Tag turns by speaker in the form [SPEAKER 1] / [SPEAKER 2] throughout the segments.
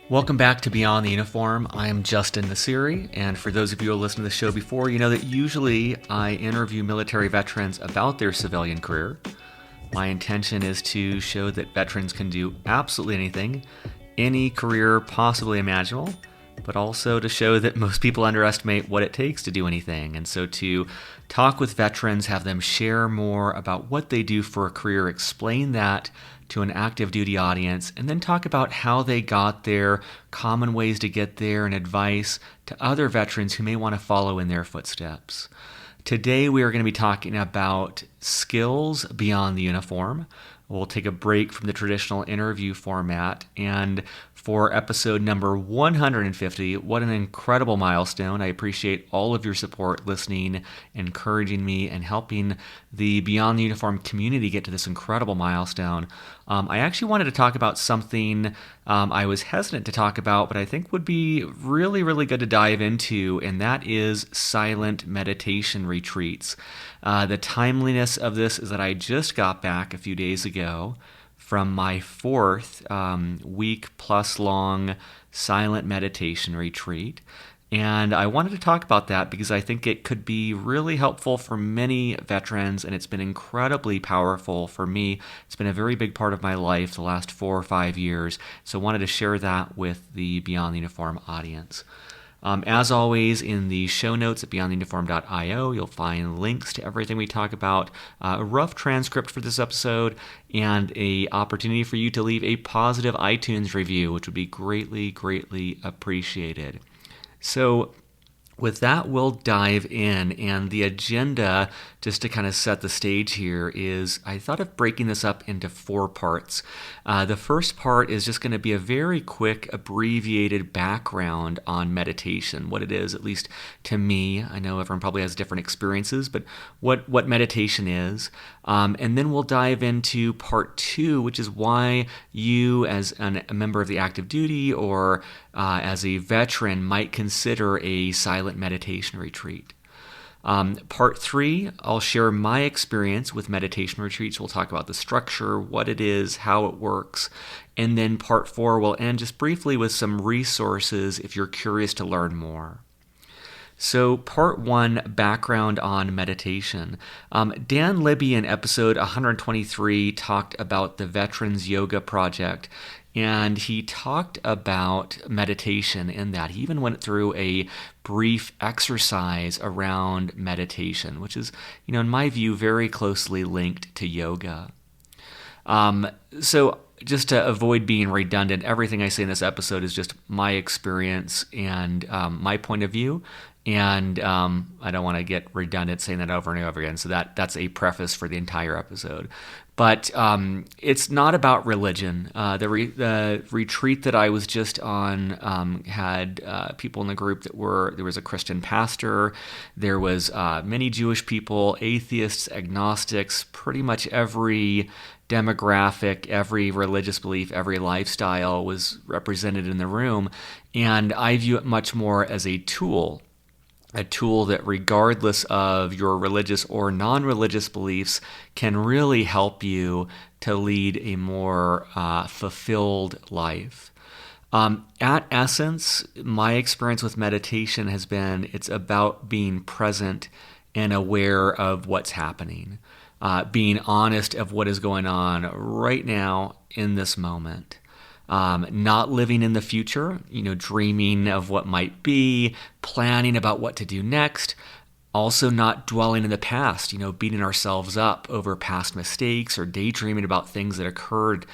[SPEAKER 1] Welcome back to Beyond the Uniform. I am Justin Nasiri, and for those of you who have listened to the show before, you know that usually I interview military veterans about their civilian career. My intention is to show that veterans can do absolutely anything, any career possibly imaginable, but also to show that most people underestimate what it takes to do anything. And so to talk with veterans, have them share more about what they do for a career, explain that to an active duty audience, and then talk about how they got there, common ways to get there, and advice to other veterans who may want to follow in their footsteps. Today we are going to be talking about skills beyond the uniform. We'll take a break from the traditional interview format, and for episode number 150, what an incredible milestone. I appreciate all of your support, listening, encouraging me, and helping the Beyond the Uniform community get to this incredible milestone. I actually wanted to talk about something I was hesitant to talk about, but I think would be really, really good to dive into, and that is silent meditation retreats. The timeliness of this is that I just got back a few days ago from my fourth week-plus-long silent meditation retreat. And I wanted to talk about that because I think it could be really helpful for many veterans, and it's been incredibly powerful for me. It's been a very big part of my life the last 4 or 5 years, so I wanted to share that with the Beyond the Uniform audience. As always, in the show notes at beyondtheuniform.io, you'll find links to everything we talk about, a rough transcript for this episode, and an opportunity for you to leave a positive iTunes review, which would be greatly, greatly appreciated. So with that, we'll dive in, and the agenda, just to kind of set the stage here, is I thought of breaking this up into 4 parts. The first part is just going to be a very quick, abbreviated background on meditation, what it is, at least to me. I know everyone probably has different experiences, but what meditation is. And then we'll dive into part 2, which is why you, as a member of the active duty or as a veteran, might consider a silent meditation retreat. Part 3, I'll share my experience with meditation retreats. We'll talk about the structure, what it is, how it works. And then part 4 will end just briefly with some resources if you're curious to learn more. So part 1, background on meditation. Dan Libby in episode 123 talked about the Veterans Yoga Project, and he talked about meditation in that. He even went through a brief exercise around meditation, which is, in my view, very closely linked to yoga. So just to avoid being redundant, everything I say in this episode is just my experience and my point of view. And I don't want to get redundant saying that over and over again. So that's a preface for the entire episode. But it's not about religion. The retreat that I was just on had people in the group there was a Christian pastor, there was many Jewish people, atheists, agnostics, pretty much every demographic, every religious belief, every lifestyle was represented in the room. And I view it much more as a tool that regardless of your religious or non-religious beliefs can really help you to lead a more fulfilled life. At essence, my experience with meditation has been it's about being present and aware of what's happening, being honest of what is going on right now in this moment. Not living in the future, dreaming of what might be, planning about what to do next. Also not dwelling in the past, beating ourselves up over past mistakes or daydreaming about things that occurred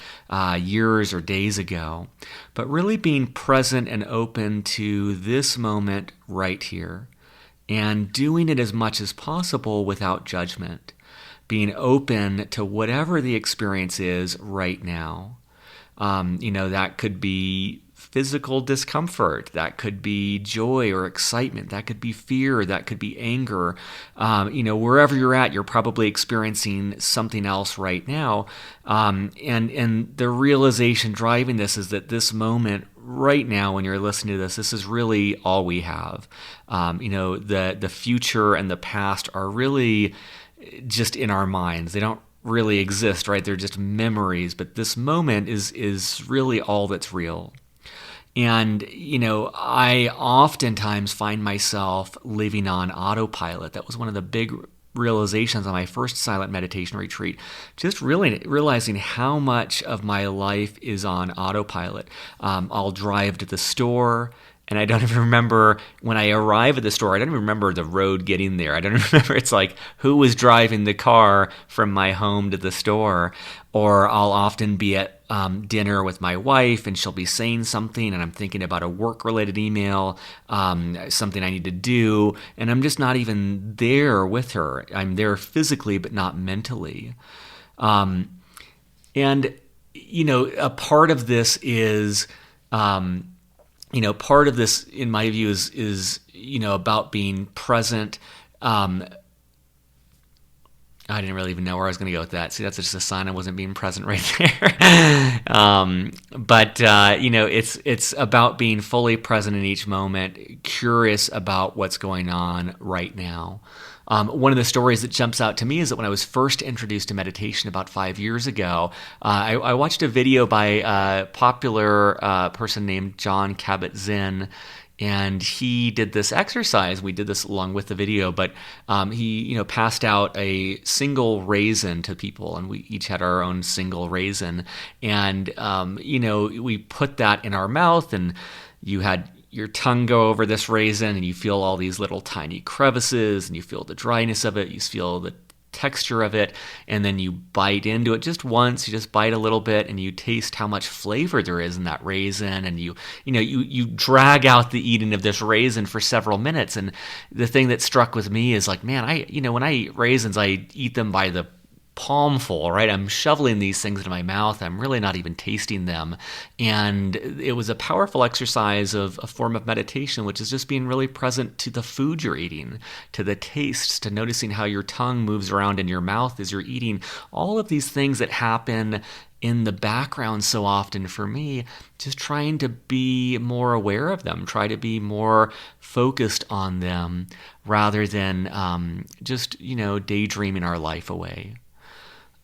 [SPEAKER 1] years or days ago. But really being present and open to this moment right here and doing it as much as possible without judgment. Being open to whatever the experience is right now. That could be physical discomfort, that could be joy or excitement, that could be fear, that could be anger. Wherever you're at, you're probably experiencing something else right now. And the realization driving this is that this moment right now, when you're listening to this is really all we have. The future and the past are really just in our minds. They don't really exist, right? They're just memories, but this moment is really all that's real. And, I oftentimes find myself living on autopilot. That was one of the big realizations on my first silent meditation retreat, just really realizing how much of my life is on autopilot. I'll drive to the store, and I don't even remember when I arrive at the store. I don't even remember the road getting there. I don't remember. It's like who was driving the car from my home to the store. Or I'll often be at dinner with my wife, and she'll be saying something, and I'm thinking about a work-related email, something I need to do, and I'm just not even there with her. I'm there physically, but not mentally. And a part of this is. Part of this, in my view, is about being present. I didn't really even know where I was going to go with that. See, that's just a sign I wasn't being present right there. But it's about being fully present in each moment, curious about what's going on right now. One of the stories that jumps out to me is that when I was first introduced to meditation about 5 years ago, I watched a video by a popular person named John Kabat-Zinn, and he did this exercise. We did this along with the video, but he passed out a single raisin to people, and we each had our own single raisin. And we put that in our mouth, and you had your tongue go over this raisin, and you feel all these little tiny crevices, and you feel the dryness of it, you feel the texture of it, and then you bite into it just once. You just bite a little bit, and you taste how much flavor there is in that raisin, and you drag out the eating of this raisin for several minutes. And the thing that struck with me is like, man, when I eat raisins, I eat them by the palmful, right? I'm shoveling these things into my mouth. I'm really not even tasting them. And it was a powerful exercise of a form of meditation, which is just being really present to the food you're eating, to the tastes, to noticing how your tongue moves around in your mouth as you're eating. All of these things that happen in the background so often for me, just trying to be more aware of them, try to be more focused on them rather than just daydreaming our life away.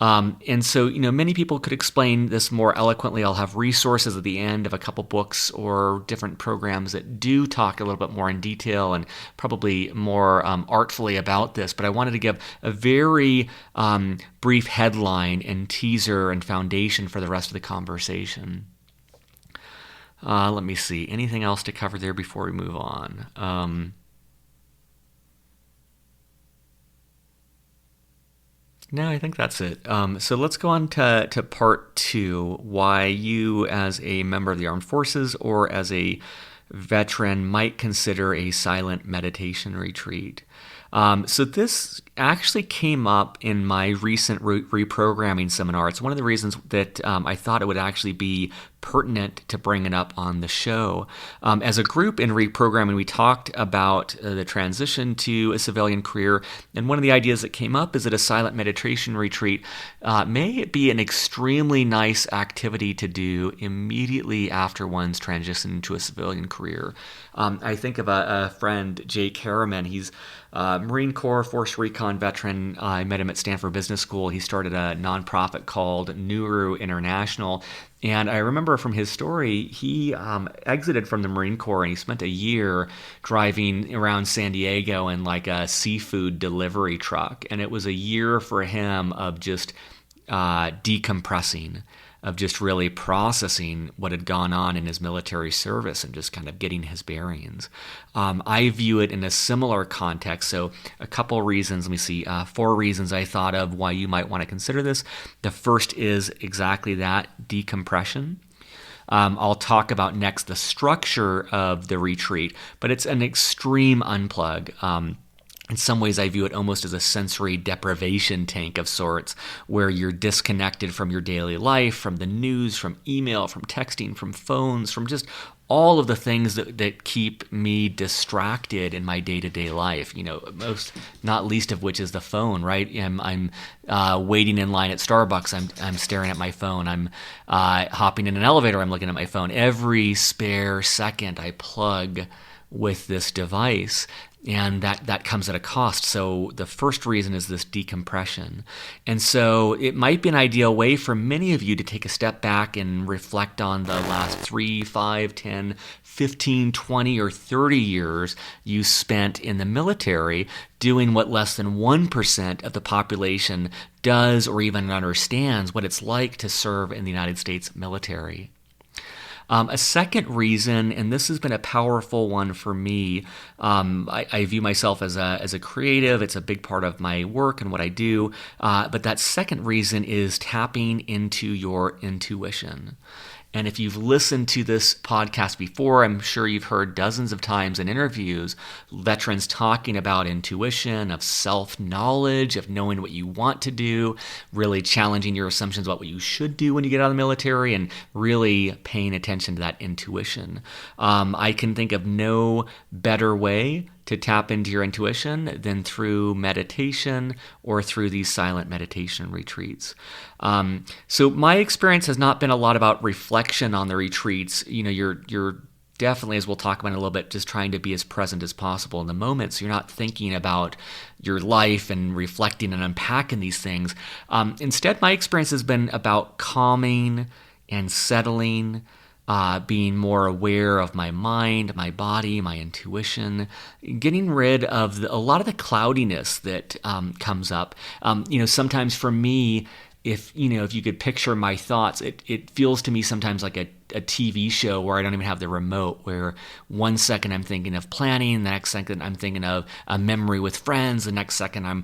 [SPEAKER 1] And so, many people could explain this more eloquently. I'll have resources at the end of a couple books or different programs that do talk a little bit more in detail and probably more artfully about this. But I wanted to give a very brief headline and teaser and foundation for the rest of the conversation. Let me see. Anything else to cover there before we move on? No, I think that's it. So let's go on to part 2, why you as a member of the armed forces or as a veteran might consider a silent meditation retreat. So this actually came up in my recent reprogramming seminar. It's one of the reasons that I thought it would actually be pertinent to bring it up on the show. As a group in reprogramming, we talked about the transition to a civilian career, and one of the ideas that came up is that a silent meditation retreat may be an extremely nice activity to do immediately after one's transition to a civilian career. I think of a friend, Jay Karaman. He's Marine Corps Force Recon veteran. I met him at Stanford Business School. He started a nonprofit called Nuru International. And I remember from his story, he exited from the Marine Corps and he spent a year driving around San Diego in like a seafood delivery truck. And it was a year for him of just decompressing, of just really processing what had gone on in his military service and just kind of getting his bearings. I view it in a similar context. So a couple reasons, let me see, 4 reasons I thought of why you might want to consider this. The first is exactly that, decompression. I'll talk about next the structure of the retreat, but it's an extreme unplug. In some ways, I view it almost as a sensory deprivation tank of sorts, where you're disconnected from your daily life, from the news, from email, from texting, from phones, from just all of the things that keep me distracted in my day-to-day life. Most, not least of which is the phone, right? I'm waiting in line at Starbucks. I'm staring at my phone. I'm hopping in an elevator. I'm looking at my phone. Every spare second, I plug with this device. And that comes at a cost. So the first reason is this decompression. And so it might be an ideal way for many of you to take a step back and reflect on the last 3, 5, 10, 15, 20, or 30 years you spent in the military doing what less than 1% of the population does or even understands what it's like to serve in the United States military. A second reason, and this has been a powerful one for me, I view myself as a creative. It's a big part of my work and what I do. But that second reason is tapping into your intuition. And if you've listened to this podcast before, I'm sure you've heard dozens of times in interviews veterans talking about intuition, of self-knowledge, of knowing what you want to do, really challenging your assumptions about what you should do when you get out of the military, and really paying attention to that intuition. I can think of no better way to tap into your intuition than through meditation or through these silent meditation retreats. So my experience has not been a lot about reflection on the retreats. You're definitely, as we'll talk about in a little bit, just trying to be as present as possible in the moment. So you're not thinking about your life and reflecting and unpacking these things. Instead, my experience has been about calming and settling, being more aware of my mind, my body, my intuition, getting rid of a lot of the cloudiness that comes up. Sometimes for me, if you could picture my thoughts, it feels to me sometimes like a TV show where I don't even have the remote, where one second I'm thinking of planning, the next second I'm thinking of a memory with friends, the next second I'm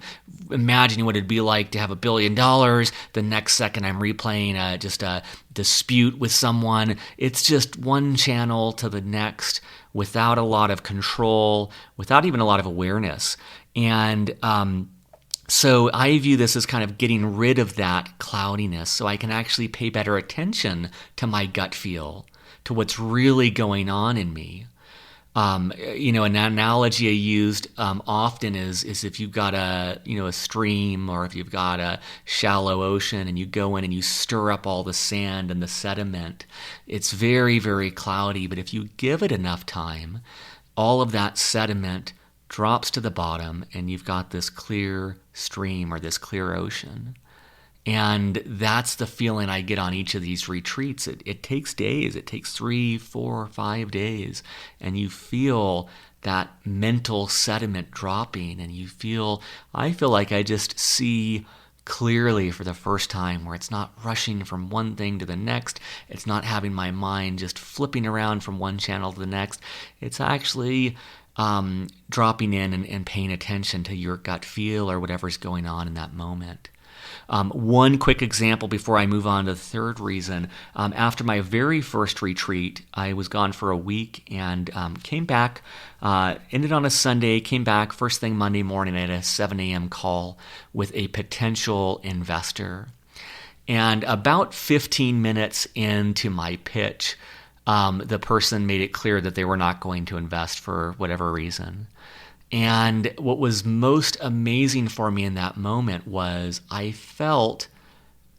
[SPEAKER 1] imagining what it'd be like to have $1 billion, the next second I'm replaying just a dispute with someone. It's just one channel to the next without a lot of control, without even a lot of awareness. And so I view this as kind of getting rid of that cloudiness so I can actually pay better attention to my gut feel, to what's really going on in me. An analogy I used often is if you've got a stream, or if you've got a shallow ocean and you go in and you stir up all the sand and the sediment, it's very, very cloudy. But if you give it enough time, all of that sediment drops to the bottom and you've got this clear stream or this clear ocean. And that's the feeling I get on each of these retreats. It takes days. It takes 3, 4, 5 days. And you feel that mental sediment dropping, and I feel like I just see clearly for the first time, where it's not rushing from one thing to the next. It's not having my mind just flipping around from one channel to the next. It's actually dropping in and paying attention to your gut feel or whatever's going on in that moment. One quick example before I move on to the third reason. After my very first retreat, I was gone for a week and came back, ended on a Sunday, came back first thing Monday morning. I had a 7 a.m. call with a potential investor. And about 15 minutes into my pitch, the person made it clear that they were not going to invest for whatever reason. And what was most amazing for me in that moment was I felt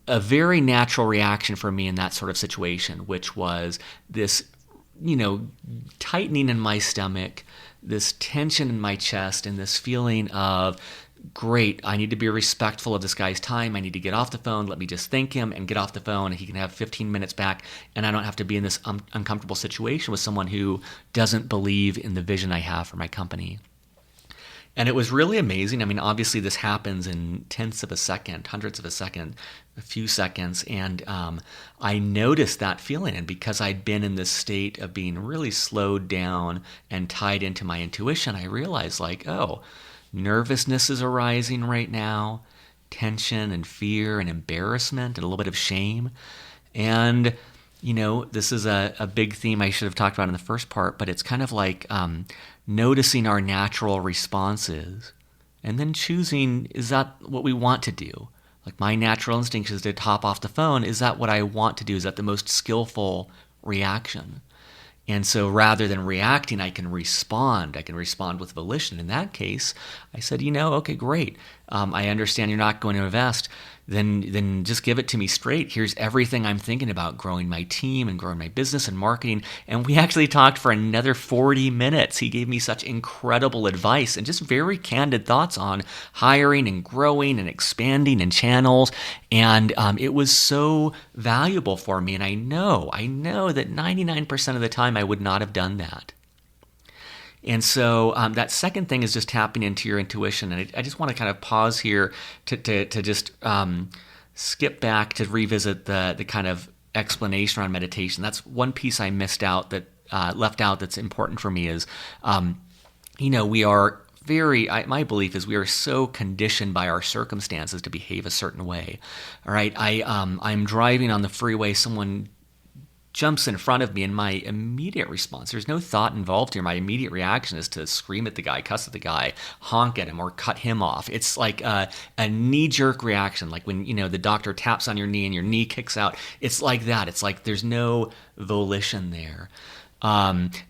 [SPEAKER 1] a very natural reaction for me in that sort of situation, which was this, tightening in my stomach, this tension in my chest, and this feeling of, great, I need to be respectful of this guy's time. I need to get off the phone. Let me just thank him and get off the phone. He can have 15 minutes back, and I don't have to be in this uncomfortable situation with someone who doesn't believe in the vision I have for my company. And it was really amazing. I mean, obviously this happens in tenths of a second, hundredths of a second, a few seconds. And I noticed that feeling. And because I'd been in this state of being really slowed down and tied into my intuition, I realized nervousness is arising right now, tension and fear and embarrassment and a little bit of shame. And, this is a big theme I should have talked about in the first part, but it's kind of like noticing our natural responses and then choosing, is that what we want to do? Like my natural instinct is to hop off the phone. Is that what I want to do? Is that the most skillful reaction? And so rather than reacting, I can respond. I can respond with volition. In that case, I said, okay, great. I understand you're not going to invest. Then just give it to me straight. Here's everything I'm thinking about growing my team and growing my business and marketing. And we actually talked for another 40 minutes. He gave me such incredible advice and just very candid thoughts on hiring and growing and expanding and channels. And it was so valuable for me. And I know that 99% of the time I would not have done that. And so that second thing is just tapping into your intuition. And I just want to kind of pause here to just skip back to revisit the kind of explanation around meditation. That's one piece I missed out that left out that's important for me is, we are my belief is we are so conditioned by our circumstances to behave a certain way. All right, I'm driving on the freeway, someone jumps in front of me, and my immediate response, there's no thought involved here. My immediate reaction is to scream at the guy, cuss at the guy, honk at him, or cut him off. It's like a knee-jerk reaction, like when the doctor taps on your knee and your knee kicks out. It's like that. It's like there's no volition there.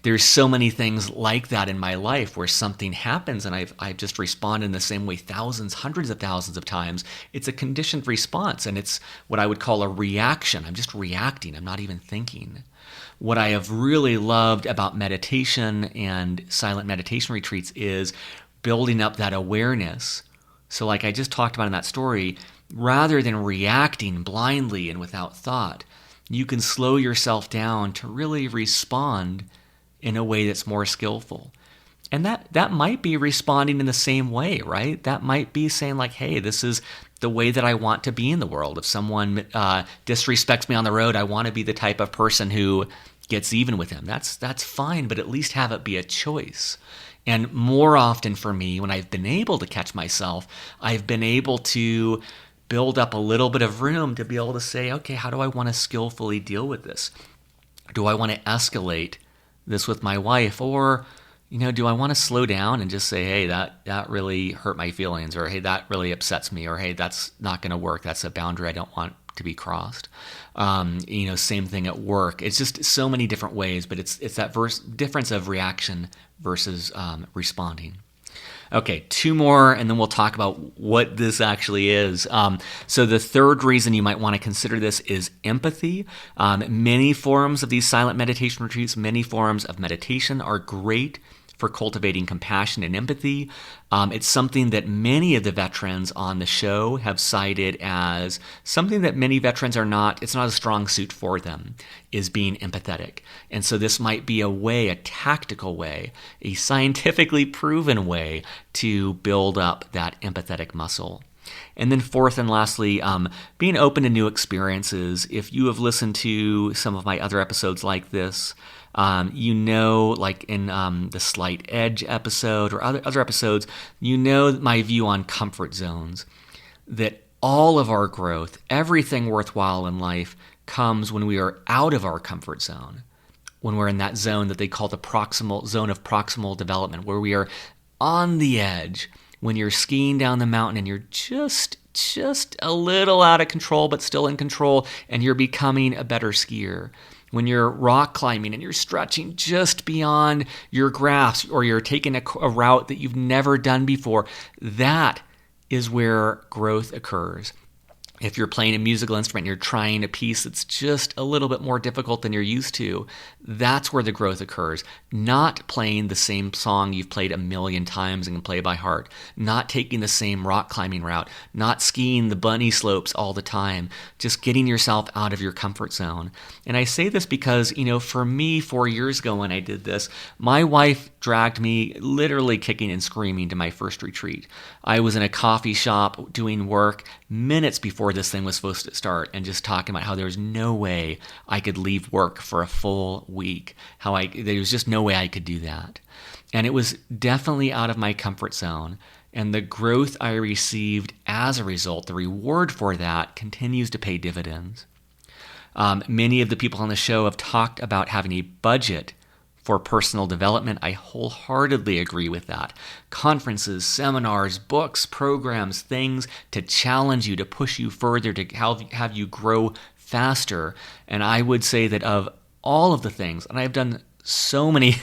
[SPEAKER 1] There's so many things like that in my life where something happens and I've just responded in the same way thousands, hundreds of thousands of times. It's a conditioned response, and it's what I would call a reaction. I'm just reacting. I'm not even thinking. What I have really loved about meditation and silent meditation retreats is building up that awareness. So like I just talked about in that story, rather than reacting blindly and without thought, you can slow yourself down to really respond in a way that's more skillful. And that might be responding in the same way, right? That might be saying like, hey, this is the way that I want to be in the world. If someone disrespects me on the road, I want to be the type of person who gets even with them. That's fine, but at least have it be a choice. And more often for me, when I've been able to catch myself, I've been able to build up a little bit of room to be able to say, okay, how do I want to skillfully deal with this? Do I want to escalate this with my wife? Or, do I want to slow down and just say, hey, that really hurt my feelings, or hey, that really upsets me, or hey, that's not going to work. That's a boundary I don't want to be crossed. Same thing at work. It's just so many different ways, but it's that difference of reaction versus responding. Okay, two more, and then we'll talk about what this actually is. So the third reason you might want to consider this is empathy. Many forms of these silent meditation retreats, many forms of meditation are great for cultivating compassion and empathy. It's something that many of the veterans on the show have cited as something that many veterans it's not a strong suit for them, is being empathetic. And so this might be a way, a tactical way, a scientifically proven way to build up that empathetic muscle. And then fourth and lastly, being open to new experiences. If you have listened to some of my other episodes like this, like in the Slight Edge episode or other episodes, my view on comfort zones, that all of our growth, everything worthwhile in life, comes when we are out of our comfort zone, when we're in that zone that they call the zone of proximal development, where we are on the edge, when you're skiing down the mountain and you're just a little out of control but still in control, and you're becoming a better skier. When you're rock climbing and you're stretching just beyond your grasp, or you're taking a route that you've never done before, that is where growth occurs. If you're playing a musical instrument and you're trying a piece that's just a little bit more difficult than you're used to, that's where the growth occurs. Not playing the same song you've played a million times and can play by heart. Not taking the same rock climbing route. Not skiing the bunny slopes all the time. Just getting yourself out of your comfort zone. And I say this because, for me, 4 years ago when I did this, my wife dragged me literally kicking and screaming to my first retreat. I was in a coffee shop doing work minutes before this thing was supposed to start, and just talking about how there was no way I could leave work for a full week. There was just no way I could do that. And it was definitely out of my comfort zone. And the growth I received as a result, the reward for that, continues to pay dividends. Many of the people on the show have talked about having a budget for personal development. I wholeheartedly agree with that. Conferences, seminars, books, programs, things to challenge you, to push you further, to have you grow faster. And I would say that of all of the things, and I've done so many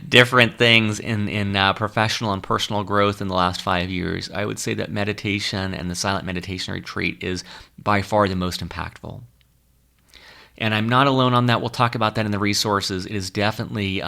[SPEAKER 1] different things in professional and personal growth in the last 5 years. I would say that meditation and the silent meditation retreat is by far the most impactful. And I'm not alone on that. We'll talk about that in the resources. It is definitely,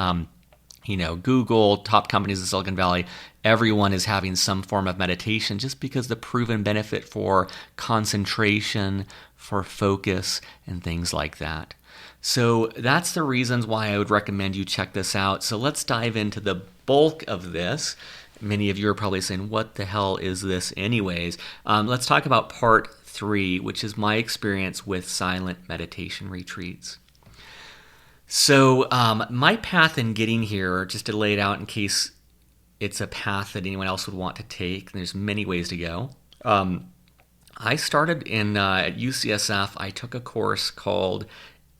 [SPEAKER 1] Google, top companies in Silicon Valley, everyone is having some form of meditation just because the proven benefit for concentration, for focus, and things like that. So that's the reasons why I would recommend you check this out. So let's dive into the bulk of this. Many of you are probably saying, what the hell is this anyways? Let's talk about part 3, which is my experience with silent meditation retreats. So my path in getting here, just to lay it out in case it's a path that anyone else would want to take, there's many ways to go. I started at UCSF. I took a course called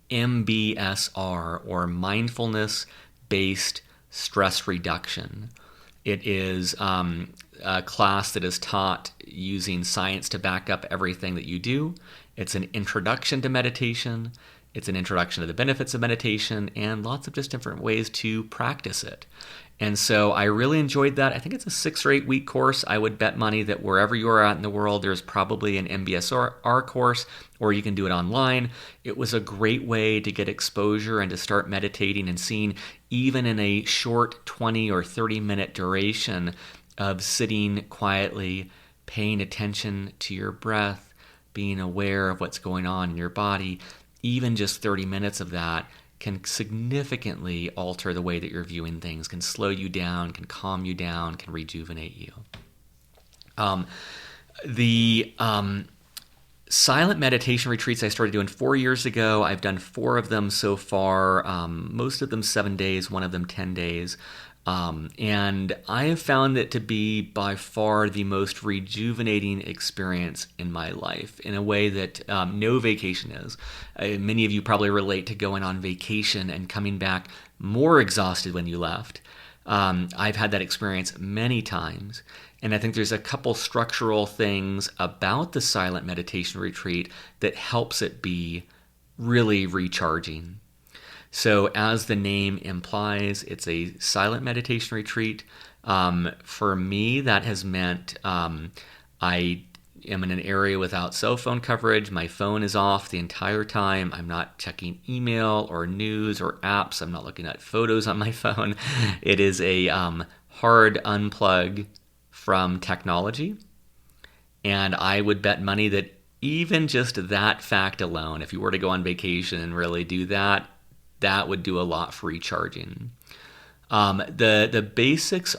[SPEAKER 1] MBSR, or Mindfulness-Based Stress Reduction. It is a class that is taught using science to back up everything that you do. It's an introduction to meditation. It's an introduction to the benefits of meditation and lots of just different ways to practice it. And so I really enjoyed that. I think it's a 6 or 8 week course. I would bet money that wherever you are at in the world, there's probably an MBSR course, or you can do it online. It was a great way to get exposure and to start meditating and seeing, even in a short 20 or 30 minute duration of sitting quietly, paying attention to your breath, being aware of what's going on in your body. Even just 30 minutes of that can significantly alter the way that you're viewing things, can slow you down, can calm you down, can rejuvenate you. The silent meditation retreats I started doing 4 years ago. I've done 4 of them so far, most of them 7 days, one of them 10 days. And I have found it to be by far the most rejuvenating experience in my life, in a way that no vacation is. Many of you probably relate to going on vacation and coming back more exhausted when you left. I've had that experience many times, and I think there's a couple structural things about the silent meditation retreat that helps it be really recharging. So as the name implies, it's a silent meditation retreat. For me, that has meant I am in an area without cell phone coverage. My phone is off the entire time. I'm not checking email or news or apps. I'm not looking at photos on my phone. It is a hard unplug from technology. And I would bet money that even just that fact alone, if you were to go on vacation and really do that, that would do a lot for recharging. The basics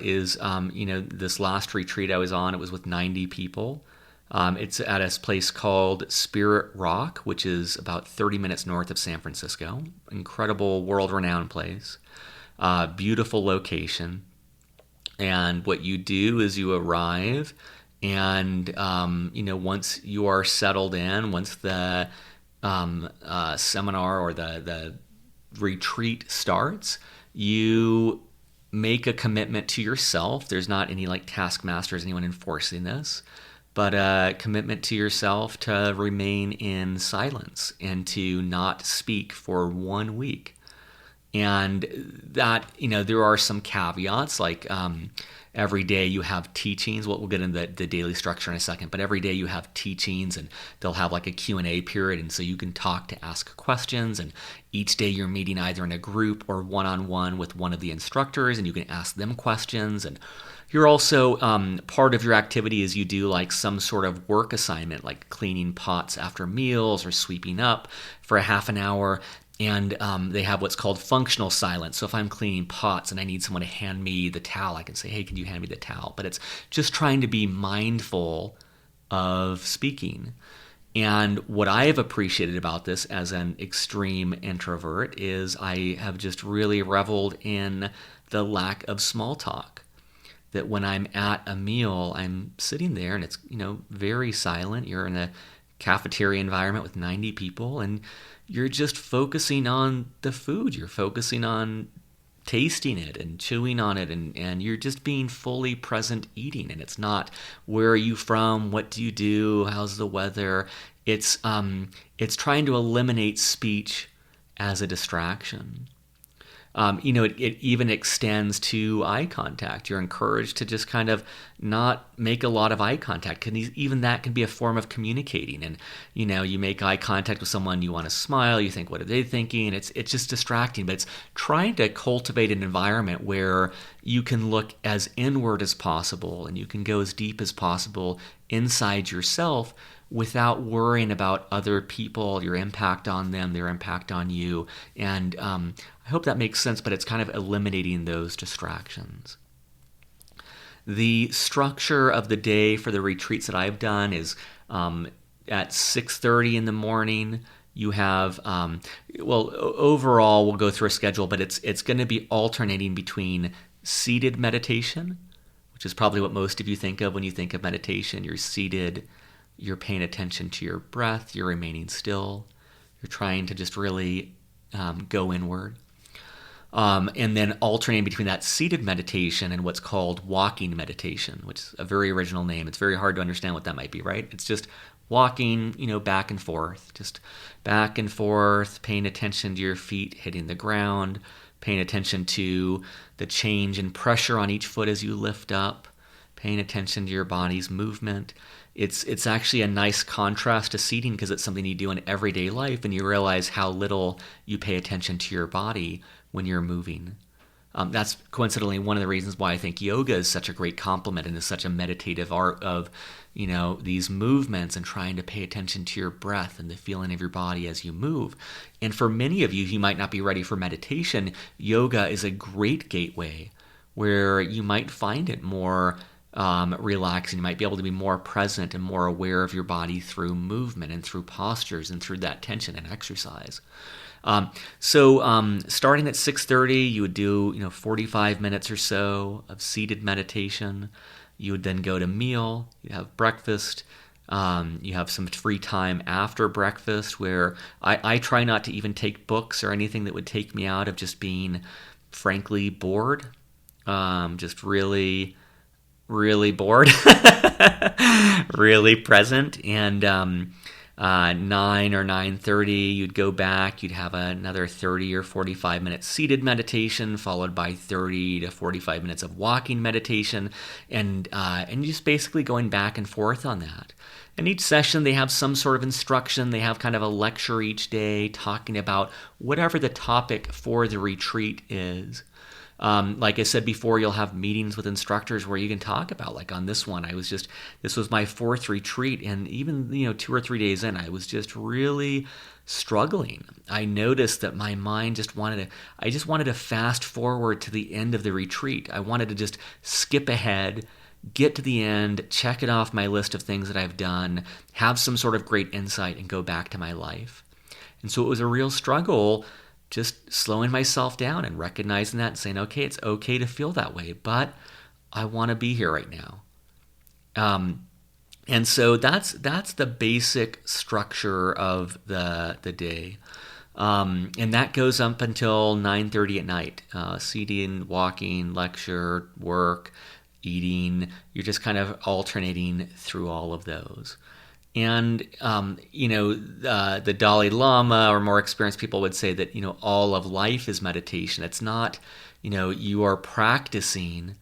[SPEAKER 1] is this last retreat I was on, it was with 90 people. It's at a place called Spirit Rock, which is about 30 minutes north of San Francisco. Incredible, world-renowned place. Beautiful location. And what you do is you arrive, and once you are settled in, once the seminar or the retreat starts, you make a commitment to yourself. There's not any taskmasters, anyone enforcing this, but a commitment to yourself to remain in silence and to not speak for 1 week. And that, there are some caveats, every day you have teachings. We'll get into the daily structure in a second, but every day you have teachings, and they'll have a Q&A period, and so you can talk to ask questions, and each day you're meeting either in a group or one-on-one with one of the instructors, and you can ask them questions. And you're also, part of your activity is you do some sort of work assignment, like cleaning pots after meals or sweeping up for a half an hour. And they have what's called functional silence. So if I'm cleaning pots and I need someone to hand me the towel, I can say, hey, can you hand me the towel? But it's just trying to be mindful of speaking. And what I have appreciated about this as an extreme introvert is I have just really reveled in the lack of small talk. That when I'm at a meal, I'm sitting there and it's, very silent. You're in a cafeteria environment with 90 people, and you're just focusing on the food. You're focusing on tasting it and chewing on it, and you're just being fully present eating. And it's not, where are you from? What do you do? How's the weather? It's trying to eliminate speech as a distraction. It even extends to eye contact. You're encouraged to just kind of not make a lot of eye contact. Even that can be a form of communicating. And, you make eye contact with someone, you want to smile, you think, what are they thinking? It's just distracting. But it's trying to cultivate an environment where you can look as inward as possible and you can go as deep as possible inside yourself without worrying about other people, your impact on them, their impact on you. And I hope that makes sense, but it's kind of eliminating those distractions. The structure of the day for the retreats that I've done is at 6:30 in the morning. You have, overall, we'll go through a schedule, but it's going to be alternating between seated meditation, which is probably what most of you think of when you think of meditation. You're seated, you're paying attention to your breath, you're remaining still, you're trying to just really go inward. And then alternating between that seated meditation and what's called walking meditation, which is a very original name. It's very hard to understand what that might be, right? It's just walking, back and forth, paying attention to your feet hitting the ground, paying attention to the change in pressure on each foot as you lift up, paying attention to your body's movement. It's actually a nice contrast to seating because it's something you do in everyday life and you realize how little you pay attention to your body when you're moving. That's coincidentally one of the reasons why I think yoga is such a great complement and is such a meditative art of, these movements and trying to pay attention to your breath and the feeling of your body as you move. And for many of you who might not be ready for meditation, yoga is a great gateway where you might find it more relaxing. You might be able to be more present and more aware of your body through movement and through postures and through that tension and exercise. So starting at 6:30, you would do 45 minutes or so of seated meditation. You would then go to meal. You have breakfast. You have some free time after breakfast where I try not to even take books or anything that would take me out of just being, frankly, bored. Just really bored, really present. And 9 or 9:30, you'd go back, you'd have another 30 or 45 minutes seated meditation, followed by 30 to 45 minutes of walking meditation, and just basically going back and forth on that. And each session, they have some sort of instruction. They have kind of a lecture each day talking about whatever the topic for the retreat is. Like I said before, you'll have meetings with instructors where you can talk about, like on this one, this was my 4th retreat, and even, 2 or 3 days in, I was just really struggling. I noticed that my mind just wanted to fast forward to the end of the retreat. I wanted to just skip ahead, get to the end, check it off my list of things that I've done, have some sort of great insight, and go back to my life. And so it was a real struggle just slowing myself down and recognizing that and saying, okay, it's okay to feel that way, but I want to be here right now. And so that's the basic structure of the day. And that goes up until 9:30 at night. Seating, walking, lecture, work, eating. You're just kind of alternating through all of those. And, the Dalai Lama or more experienced people would say that, all of life is meditation. It's not, you are practicing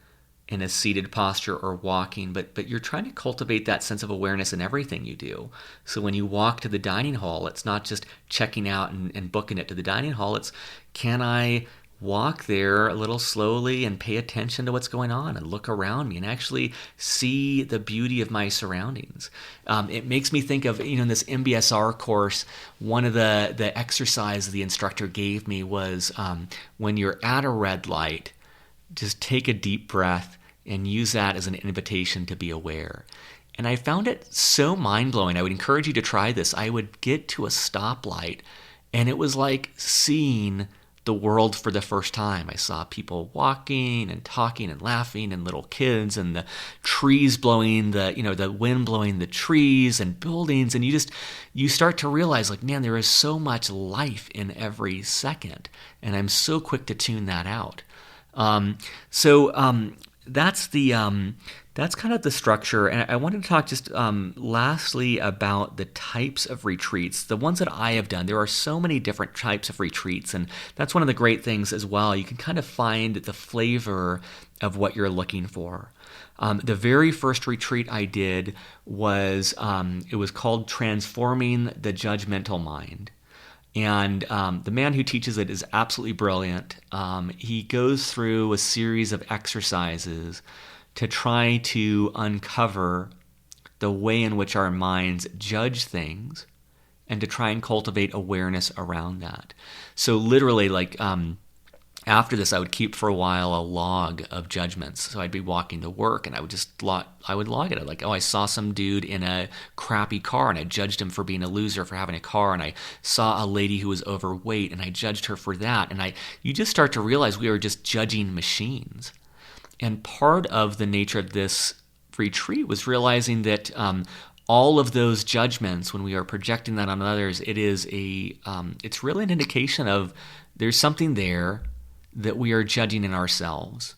[SPEAKER 1] in a seated posture or walking, but you're trying to cultivate that sense of awareness in everything you do. So when you walk to the dining hall, it's not just checking out and booking it to the dining hall. It's, can I walk there a little slowly and pay attention to what's going on and look around me and actually see the beauty of my surroundings. It makes me think of, in this MBSR course, one of the exercises the instructor gave me was when you're at a red light, just take a deep breath and use that as an invitation to be aware. And I found it so mind-blowing. I would encourage you to try this. I would get to a stoplight and it was like seeing the world for the first time. I saw people walking and talking and laughing and little kids and the trees blowing, the wind blowing the trees and buildings. And you start to realize, like, man, there is so much life in every second. And I'm so quick to tune that out. So that's the that's kind of the structure. And I wanted to talk just lastly about the types of retreats, the ones that I have done. There are so many different types of retreats, and that's one of the great things as well. You can kind of find the flavor of what you're looking for. The very first retreat I did was it was called Transforming the Judgmental Mind. And the man who teaches it is absolutely brilliant. He goes through a series of exercises to try to uncover the way in which our minds judge things and to try and cultivate awareness around that. So literally, like, after this, I would keep for a while a log of judgments. So I'd be walking to work, and I would just log it. Like, oh, I saw some dude in a crappy car, and I judged him for being a loser for having a car. And I saw a lady who was overweight, and I judged her for that. And you just start to realize we are just judging machines. And part of the nature of this retreat was realizing that all of those judgments, when we are projecting that on others, it's really an indication of there's something there that we are judging in ourselves,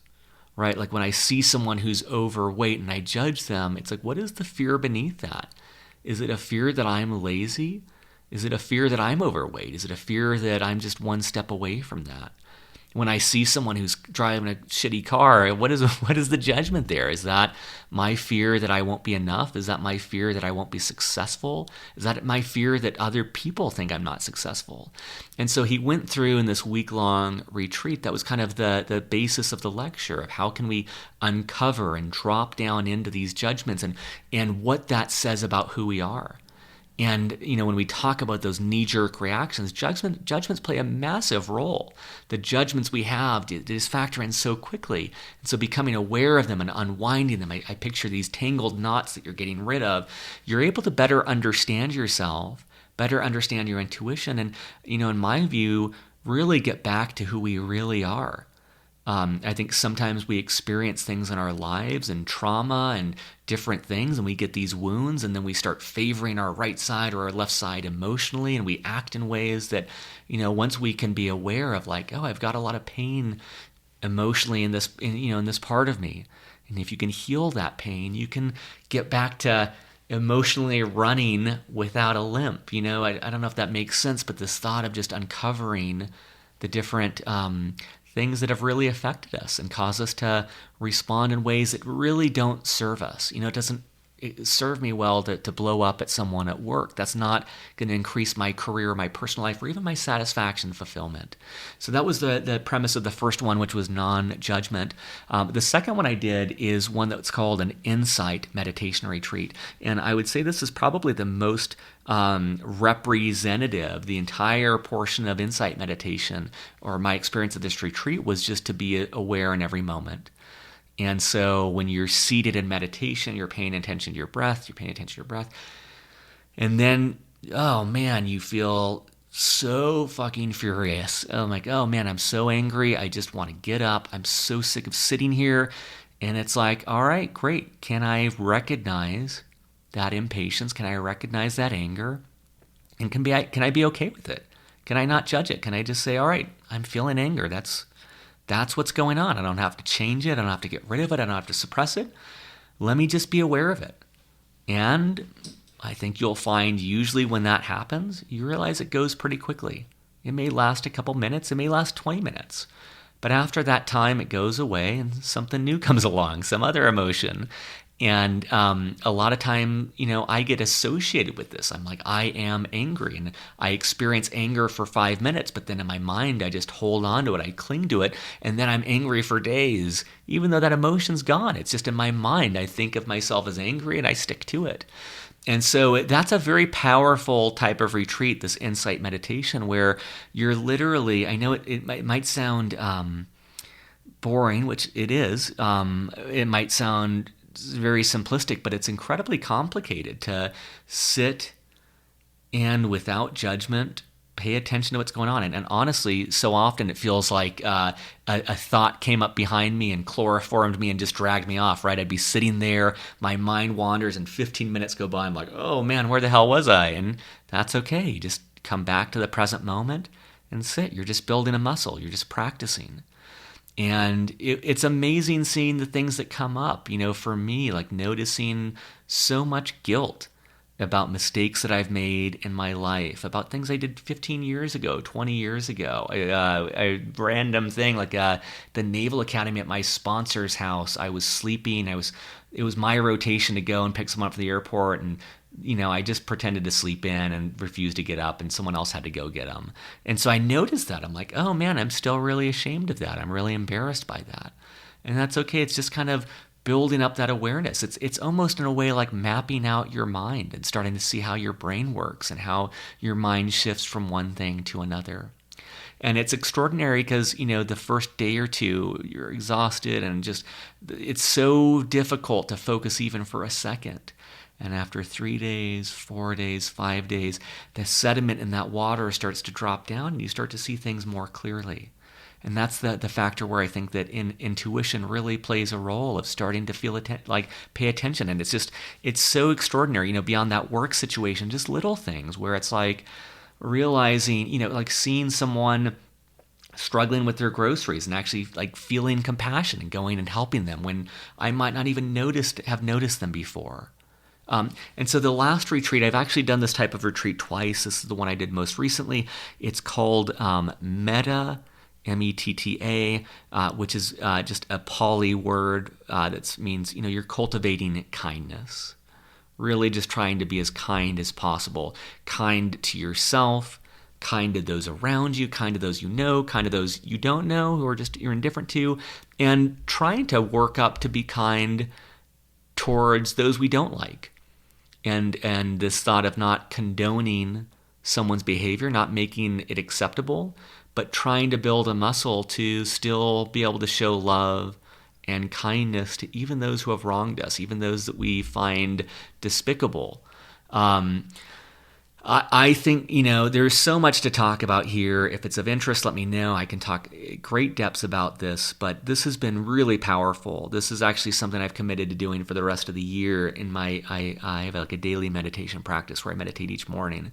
[SPEAKER 1] right? Like when I see someone who's overweight and I judge them, it's like, what is the fear beneath that? Is it a fear that I'm lazy? Is it a fear that I'm overweight? Is it a fear that I'm just one step away from that? When I see someone who's driving a shitty car, what is the judgment there? Is that my fear that I won't be enough? Is that my fear that I won't be successful? Is that my fear that other people think I'm not successful? And so he went through in this week-long retreat that was kind of the basis of the lecture of how can we uncover and drop down into these judgments and what that says about who we are. And, when we talk about those knee-jerk reactions, judgments play a massive role. The judgments we have just factor in so quickly. And so becoming aware of them and unwinding them, I picture these tangled knots that you're getting rid of. You're able to better understand yourself, better understand your intuition, and, in my view, really get back to who we really are. I think sometimes we experience things in our lives and trauma and different things, and we get these wounds, and then we start favoring our right side or our left side emotionally, and we act in ways that, once we can be aware of, like, oh, I've got a lot of pain emotionally in this part of me, and if you can heal that pain, you can get back to emotionally running without a limp. I don't know if that makes sense, but this thought of just uncovering the different things that have really affected us and caused us to respond in ways that really don't serve us. It doesn't serve me well to blow up at someone at work. That's not going to increase my career, my personal life, or even my satisfaction, fulfillment. So that was the premise of the first one, which was non-judgment. The second one I did is one that's called an insight meditation retreat. And I would say this is probably the most representative. The entire portion of insight meditation, or my experience of this retreat, was just to be aware in every moment. And so when you're seated in meditation, you're paying attention to your breath, and then, oh man, you feel so fucking furious. I'm like, oh man, I'm so angry. I just want to get up. I'm so sick of sitting here. And it's like, all right, great. Can I recognize that impatience? Can I recognize that anger? And can I be okay with it? Can I not judge it? Can I just say, all right, I'm feeling anger. That's what's going on. I don't have to change it. I don't have to get rid of it. I don't have to suppress it. Let me just be aware of it. And I think you'll find usually when that happens, you realize it goes pretty quickly. It may last a couple minutes. It may last 20 minutes. But after that time, it goes away and something new comes along, some other emotion. And a lot of time, I get associated with this. I'm like, I am angry, and I experience anger for 5 minutes, but then in my mind, I just hold on to it. I cling to it, and then I'm angry for days, even though that emotion's gone. It's just in my mind. I think of myself as angry, and I stick to it. And so that's a very powerful type of retreat, this insight meditation, where you're literally, I know it might sound boring, which it is. It might sound very simplistic, but it's incredibly complicated to sit and without judgment pay attention to what's going on. And honestly, so often it feels like a thought came up behind me and chloroformed me and just dragged me off, right? I'd be sitting there, my mind wanders, and 15 minutes go by. I'm like, oh man, where the hell was I? And that's okay. You just come back to the present moment and sit. You're just building a muscle. You're just practicing. And it's amazing seeing the things that come up, for me, like noticing so much guilt about mistakes that I've made in my life, about things I did 15 years ago, 20 years ago. A random thing like the Naval Academy at my sponsor's house. I was sleeping. It was my rotation to go and pick someone up from the airport, and I just pretended to sleep in and refused to get up, and someone else had to go get them. And so I noticed that. I'm like, oh man, I'm still really ashamed of that. I'm really embarrassed by that. And that's okay. It's just kind of building up that awareness. It's almost in a way like mapping out your mind and starting to see how your brain works and how your mind shifts from one thing to another. And it's extraordinary because, the first day or two, you're exhausted and just, it's so difficult to focus even for a second. And after 3 days, 4 days, 5 days, the sediment in that water starts to drop down and you start to see things more clearly. And that's the factor where I think that intuition really plays a role of starting to feel pay attention. And it's so extraordinary, beyond that work situation, just little things where it's like realizing, like seeing someone struggling with their groceries and actually like feeling compassion and going and helping them when I might not even have noticed them before. And so the last retreat, I've actually done this type of retreat twice. This is the one I did most recently. It's called Metta, METTA, which is just a Pali word that means, you're cultivating kindness. Really just trying to be as kind as possible. Kind to yourself, kind to those around you, kind to those kind to those you don't know who are just you're indifferent to, and trying to work up to be kind towards those we don't like. And this thought of not condoning someone's behavior, not making it acceptable, but trying to build a muscle to still be able to show love and kindness to even those who have wronged us, even those that we find despicable. I think, there's so much to talk about here. If it's of interest, let me know. I can talk great depths about this, but this has been really powerful. This is actually something I've committed to doing for the rest of the year. I have like a daily meditation practice where I meditate each morning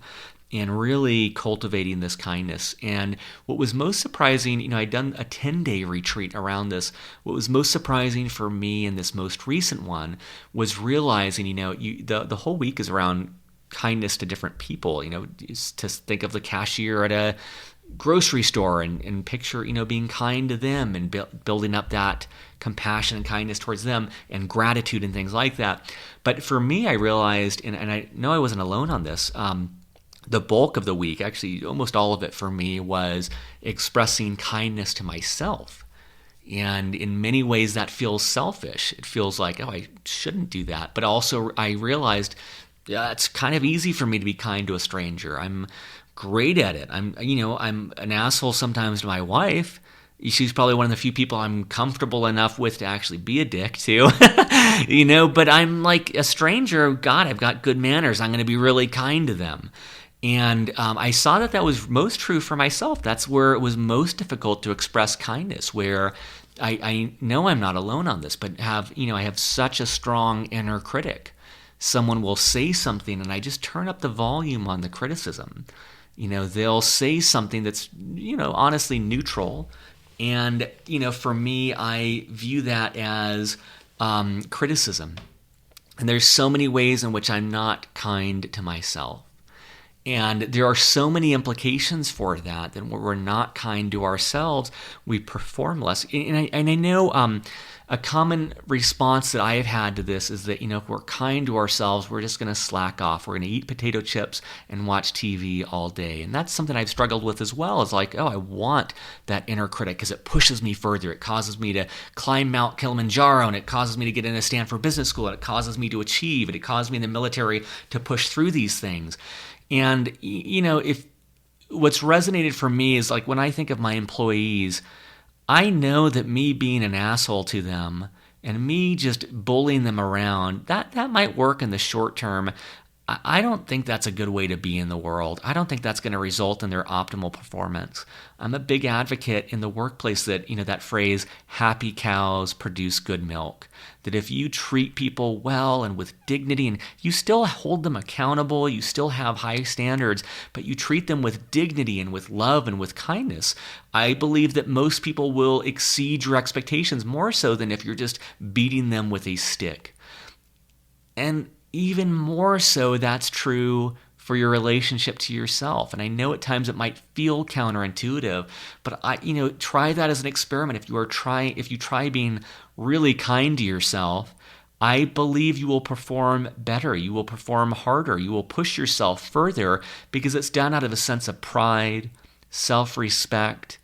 [SPEAKER 1] and really cultivating this kindness. And what was most surprising, I'd done a 10-day retreat around this. What was most surprising for me in this most recent one was realizing, the whole week is around kindness to different people, to think of the cashier at a grocery store and picture, being kind to them and building up that compassion and kindness towards them and gratitude and things like that. But for me, I realized, and I know I wasn't alone on this, the bulk of the week, actually almost all of it for me, was expressing kindness to myself. And in many ways that feels selfish. It feels like, oh, I shouldn't do that. But also I realized, it's kind of easy for me to be kind to a stranger. I'm great at it. I'm an asshole sometimes to my wife. She's probably one of the few people I'm comfortable enough with to actually be a dick to, but I'm like a stranger. God, I've got good manners. I'm going to be really kind to them. And I saw that was most true for myself. That's where it was most difficult to express kindness, where I know I'm not alone on this, but I have such a strong inner critic. Someone will say something and I just turn up the volume on the criticism. They'll say something that's, honestly neutral. And, for me, I view that as criticism. And there's so many ways in which I'm not kind to myself. And there are so many implications for that when we're not kind to ourselves, we perform less. And I know a common response that I have had to this is that, if we're kind to ourselves, we're just going to slack off. We're going to eat potato chips and watch TV all day. And that's something I've struggled with as well. It's like, I want that inner critic because it pushes me further. It causes me to climb Mount Kilimanjaro, and it causes me to get into Stanford Business School, and it causes me to achieve, and it causes me in the military to push through these things. And, if what's resonated for me is like when I think of my employees, I know that me being an asshole to them and me just bullying them around, that might work in the short term. I don't think that's a good way to be in the world. I don't think that's going to result in their optimal performance. I'm a big advocate in the workplace that, that phrase, happy cows produce good milk. That if you treat people well and with dignity, and you still hold them accountable, you still have high standards, but you treat them with dignity and with love and with kindness, I believe that most people will exceed your expectations more so than if you're just beating them with a stick. And even more so, that's true for your relationship to yourself. And I know at times it might feel counterintuitive, but try that as an experiment. If you try being really kind to yourself, I believe you will perform better. You will perform harder. You will push yourself further because it's done out of a sense of pride, self-respect,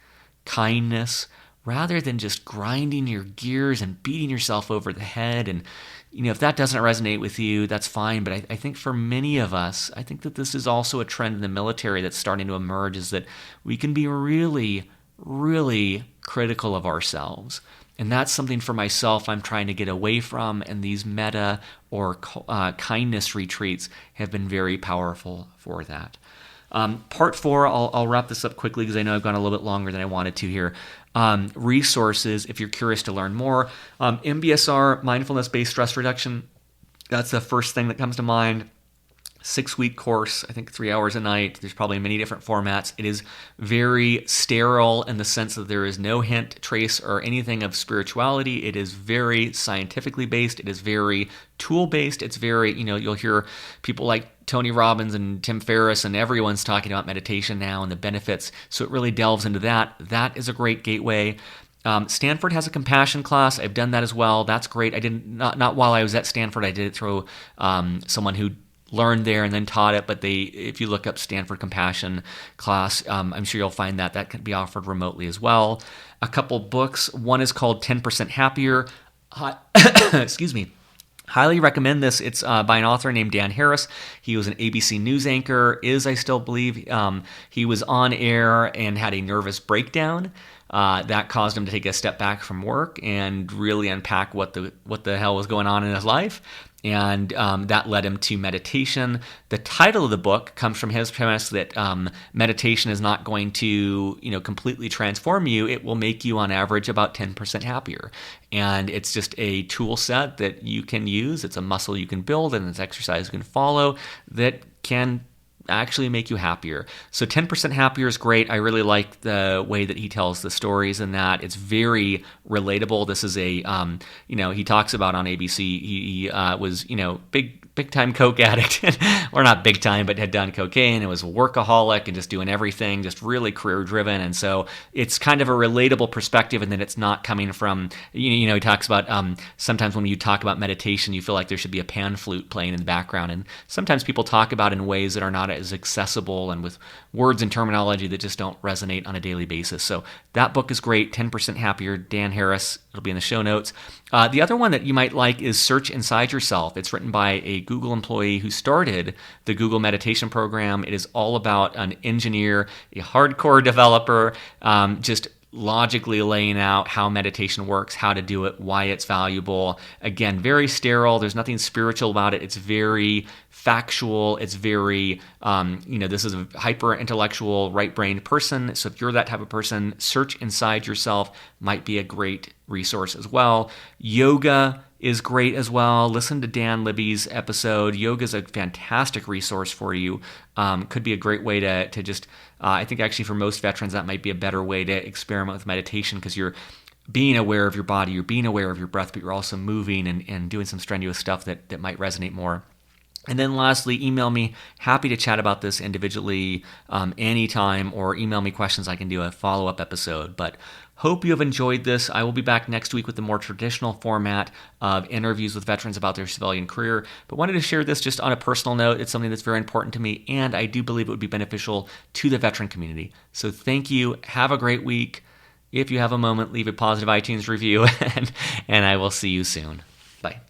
[SPEAKER 1] kindness, rather than just grinding your gears and beating yourself over the head. And if that doesn't resonate with you, that's fine. But I think for many of us, I think that this is also a trend in the military that's starting to emerge, is that we can be really, really critical of ourselves. And that's something for myself I'm trying to get away from. And these metta or kindness retreats have been very powerful for that. Part 4, I'll wrap this up quickly because I know I've gone a little bit longer than I wanted to here. Resources, if you're curious to learn more. MBSR, mindfulness-based stress reduction, that's the first thing that comes to mind. 6-week course, I think 3 hours a night. There's probably many different formats. It is very sterile in the sense that there is no hint, trace, or anything of spirituality. It is very scientifically based. It is very tool-based. It's very, you'll hear people like Tony Robbins and Tim Ferriss and everyone's talking about meditation now and the benefits. So it really delves into that. That is a great gateway. Stanford has a compassion class. I've done that as well. That's great. I didn't, not while I was at Stanford. I did it through someone who learned there and then taught it, but if you look up Stanford Compassion class, I'm sure you'll find that can be offered remotely as well. A couple books. One is called 10% Happier. Excuse me. Highly recommend this. It's by an author named Dan Harris. He was an ABC News anchor, I still believe. He was on air and had a nervous breakdown. That caused him to take a step back from work and really unpack what the hell was going on in his life. And that led him to meditation. The title of the book comes from his premise that meditation is not going to, completely transform you. It will make you, on average, about 10% happier. And it's just a tool set that you can use. It's a muscle you can build, and it's exercise you can follow that can actually make you happier. So 10% Happier is great. I really like the way that he tells the stories in that. It's very relatable. This is a, he talks about on ABC, he was, big time coke addict, or not big time, but had done cocaine and was a workaholic and just doing everything, just really career driven. And so it's kind of a relatable perspective, and then it's not coming from, he talks about sometimes when you talk about meditation, you feel like there should be a pan flute playing in the background. And sometimes people talk about it in ways that are not as accessible and with words and terminology that just don't resonate on a daily basis. So that book is great, 10% Happier, Dan Harris. It'll be in the show notes. The other one that you might like is Search Inside Yourself. It's written by a Google employee who started the Google meditation program. It is all about an engineer, a hardcore developer, just logically laying out how meditation works, how to do it, why it's valuable. Again, very sterile. There's nothing spiritual about it. It's very factual. It's very, this is a hyper-intellectual, right-brained person. So if you're that type of person, Search Inside Yourself might be a great resource as well. Yoga is great as well. Listen to Dan Libby's episode. Yoga is a fantastic resource for you. Could be a great way to just, I think actually for most veterans, that might be a better way to experiment with meditation, because you're being aware of your body, you're being aware of your breath, but you're also moving and doing some strenuous stuff that might resonate more. And then lastly, email me. Happy to chat about this individually anytime, or email me questions. I can do a follow-up episode. But hope you have enjoyed this. I will be back next week with the more traditional format of interviews with veterans about their civilian career. But wanted to share this just on a personal note. It's something that's very important to me, and I do believe it would be beneficial to the veteran community. So thank you. Have a great week. If you have a moment, leave a positive iTunes review, and I will see you soon. Bye.